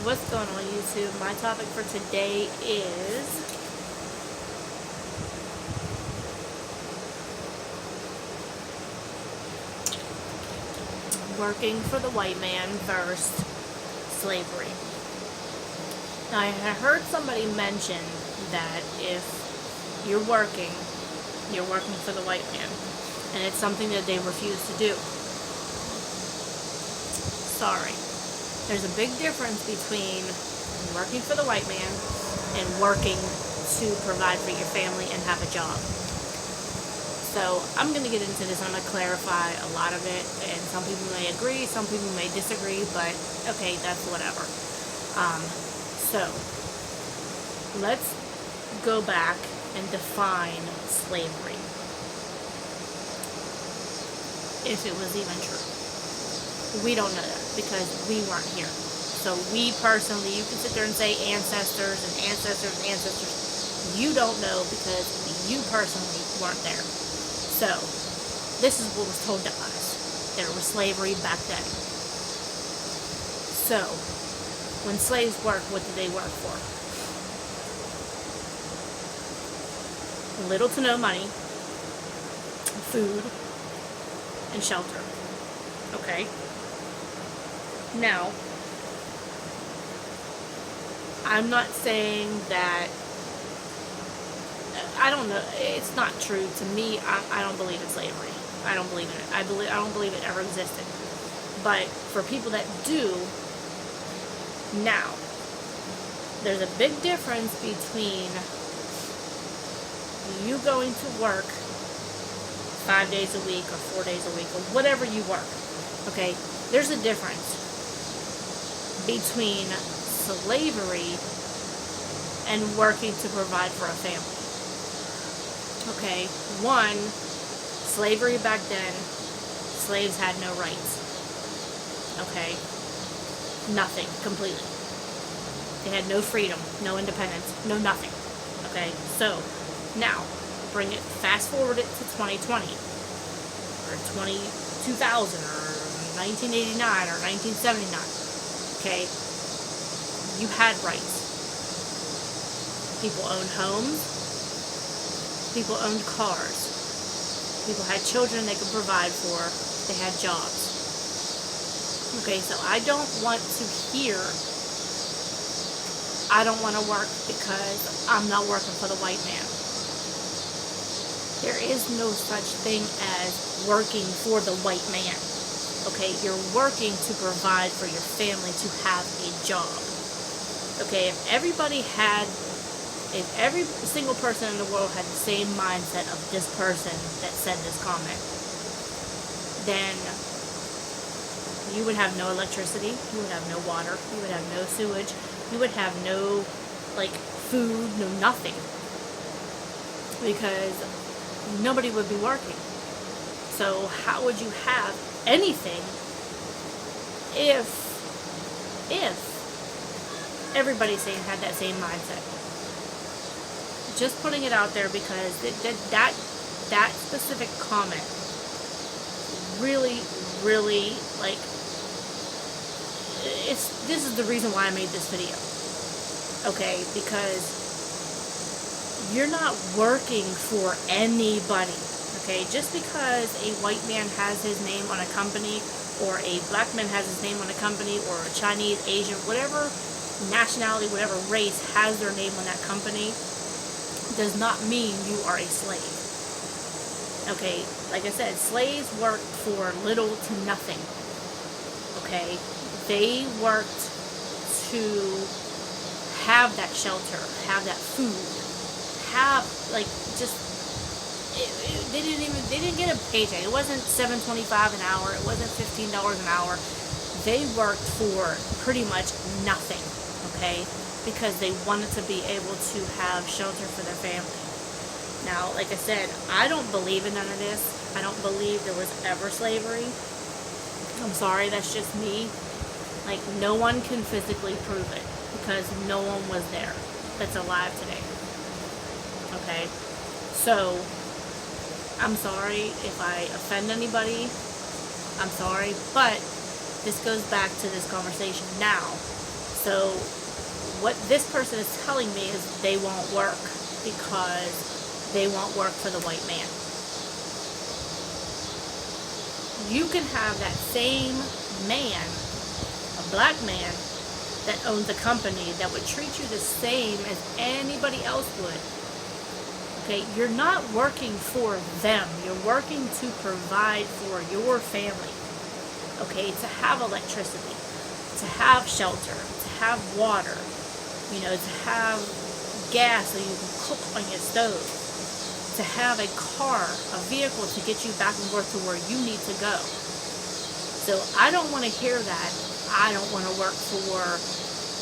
What's going on, YouTube? My topic for today is working for the white man versus slavery. Now, I heard somebody mention that if you're working for the white man, and it's something that they refuse to do. Sorry. There's a big difference between working for the white man and working to provide for your family and have a job. So I'm going to get into this. I'm going to clarify a lot of it, and some people may agree, some people may disagree, but okay, that's whatever. So let's go back and define slavery, if it was even true. We don't know that because we weren't here. So we personally, you can sit there and say ancestors and ancestors and ancestors. You don't know because you personally weren't there. So this is what was told to us. There was slavery back then. So when slaves worked, what did they work for? Little to no money, food, and shelter. Okay? Now, I'm not saying that, I don't know, it's not true. To me, I don't believe in slavery. I don't believe in it. I don't believe it ever existed. But for people that do, now, there's a big difference between you going to work 5 days a week or 4 days a week or whatever you work. Okay? There's a difference between slavery and working to provide for a family. Okay, one, slavery back then, slaves had no rights. Okay, nothing, completely. They had no freedom, no independence, no nothing. Okay, so now bring it, fast forward it to 2020 or 2000 or 1989 or 1979. Okay, you had rights. People owned homes. People owned cars. People had children they could provide for. They had jobs. Okay, so I don't want to hear, I don't want to work because I'm not working for the white man. There is no such thing as working for the white man. Okay, you're working to provide for your family to have a job. Okay, if every single person in the world had the same mindset of this person that said this comment, then you would have no electricity, you would have no water, you would have no sewage, you would have no, food, no nothing. Because nobody would be working. So how would you have anything if everybody had that same mindset? Just putting it out there because that specific comment really this is the reason why I made this video. Okay, because you're not working for anybody. Okay, just because a white man has his name on a company, or a black man has his name on a company, or a Chinese, Asian, whatever nationality, whatever race has their name on that company, does not mean you are a slave. Okay, like I said, slaves worked for little to nothing. Okay, they worked to have that shelter, have that food, have they didn't get a paycheck. It wasn't $7.25 an hour. It wasn't $15 an hour. They worked for pretty much nothing. Okay, because they wanted to be able to have shelter for their family. Now, like I said, I don't believe in none of this. I don't believe there was ever slavery. I'm sorry, that's just me. No one can physically prove it because no one was there that's alive today. Okay, so I'm sorry if I offend anybody. I'm sorry, but this goes back to this conversation now. So what this person is telling me is they won't work because they won't work for the white man. You can have that same man, a black man, that owns a company that would treat you the same as anybody else would. Okay, you're not working for them. You're working to provide for your family. Okay, to have electricity, to have shelter, to have water, to have gas so you can cook on your stove, to have a car, a vehicle to get you back and forth to where you need to go. So I don't want to hear that. I don't want to work for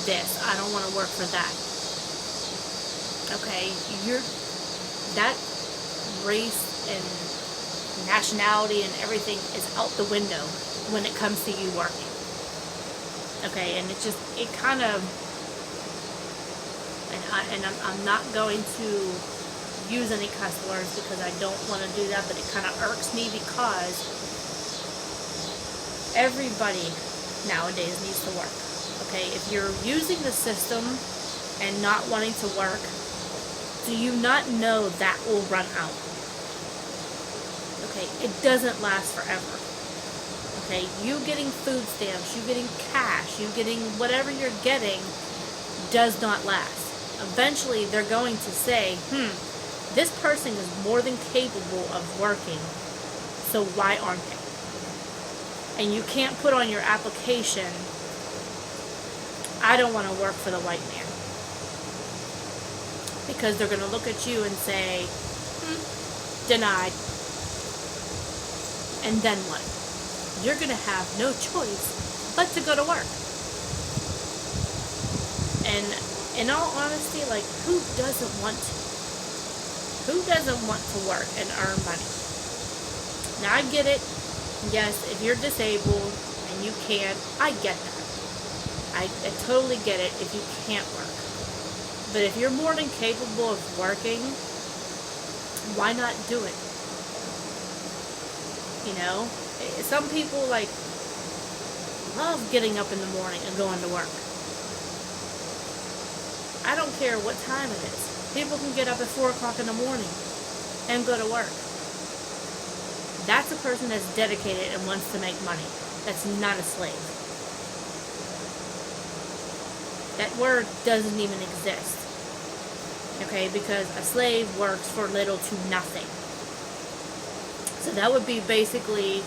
this. I don't want to work for that. Okay, that race and nationality and everything is out the window when it comes to you working. Okay, and it kind of, and I'm not going to use any cuss words because I don't want to do that, but it kind of irks me because everybody nowadays needs to work. Okay, if you're using the system and not wanting to work, do you not know that will run out? Okay, it doesn't last forever. Okay, you getting food stamps, you getting cash, you getting whatever you're getting does not last. Eventually, they're going to say, this person is more than capable of working, so why aren't they? And you can't put on your application, I don't want to work for the white man. Because they're going to look at you and say, denied. And then what? You're going to have no choice but to go to work. And in all honesty, like, who doesn't want to? Who doesn't want to work and earn money? Now, I get it. Yes, if you're disabled and you can't, I get that. I totally get it if you can't work. But if you're more than capable of working, why not do it? Some people, love getting up in the morning and going to work. I don't care what time it is. People can get up at 4 o'clock in the morning and go to work. That's a person that's dedicated and wants to make money. That's not a slave. That word doesn't even exist. Okay, because a slave works for little to nothing. So that would be basically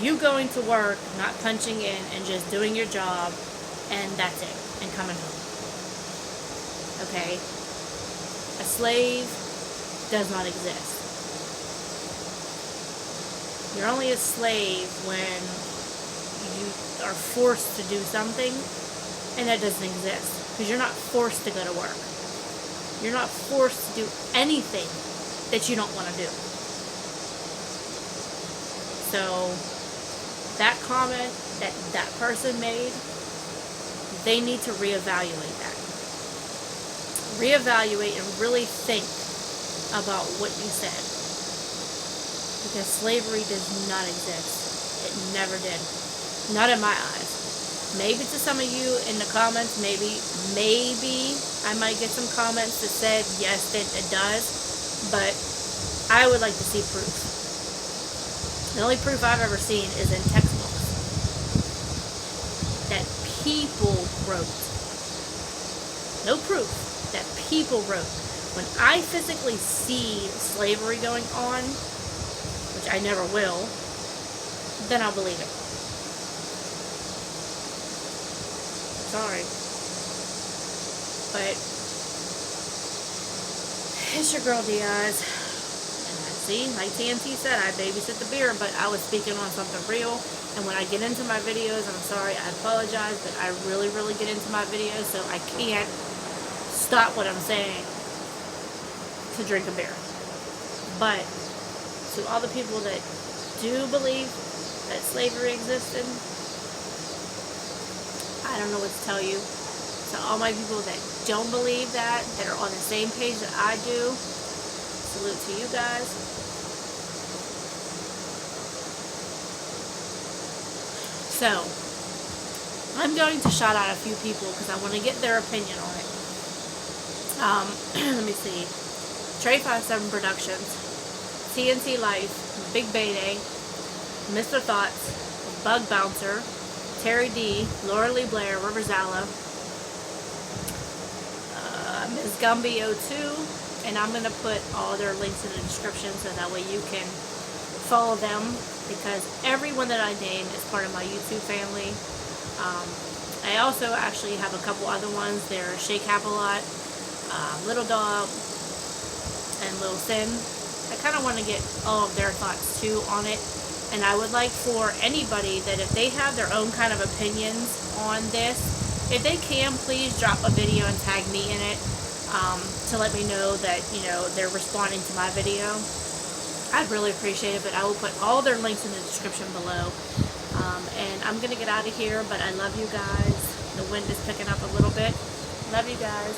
you going to work, not punching in, and just doing your job, and that's it, and coming home. Okay? A slave does not exist. You're only a slave when you are forced to do something, and that doesn't exist. Because you're not forced to go to work. You're not forced to do anything that you don't want to do. So, that comment that person made, they need to reevaluate that. Reevaluate and really think about what you said. Because slavery does not exist. It never did. Not in my eyes. Maybe to some of you in the comments, maybe I might get some comments that said, yes, it does. But I would like to see proof. The only proof I've ever seen is in textbooks. That people wrote. No proof. That people wrote. When I physically see slavery going on, which I never will, then I'll believe it. Sorry. But it's your girl Diaz. See, like TNT said, I babysit the beer, but I was speaking on something real. And when I get into my videos, I'm sorry, I apologize, but I really get into my videos, so I can't stop what I'm saying to drink a beer. But to all the people that do believe that slavery existed, I don't know what to tell you. To all my people that don't believe that are on the same page that I do, salute to you guys. So, I'm going to shout out a few people because I want to get their opinion on it. Let me see. Trey 57 Productions, TNT Life, Big Bayday, Mr. Thoughts, Bug Bouncer, Terry D, Laura Lee Blair, Riverzala, Ms. Gumby 02, and I'm going to put all their links in the description so that way you can follow them, because everyone that I name is part of my YouTube family. I also actually have a couple other ones. They're Shake Hapalot, Little Dog, and Lil Sin. I kind of want to get all of their thoughts too on it, and I would like for anybody that if they have their own kind of opinions on this, if they can, please drop a video and tag me in it, to let me know that, you know, they're responding to my video. I'd really appreciate it, but I will put all their links in the description below. And I'm going to get out of here, but I love you guys. The wind is picking up a little bit. Love you guys.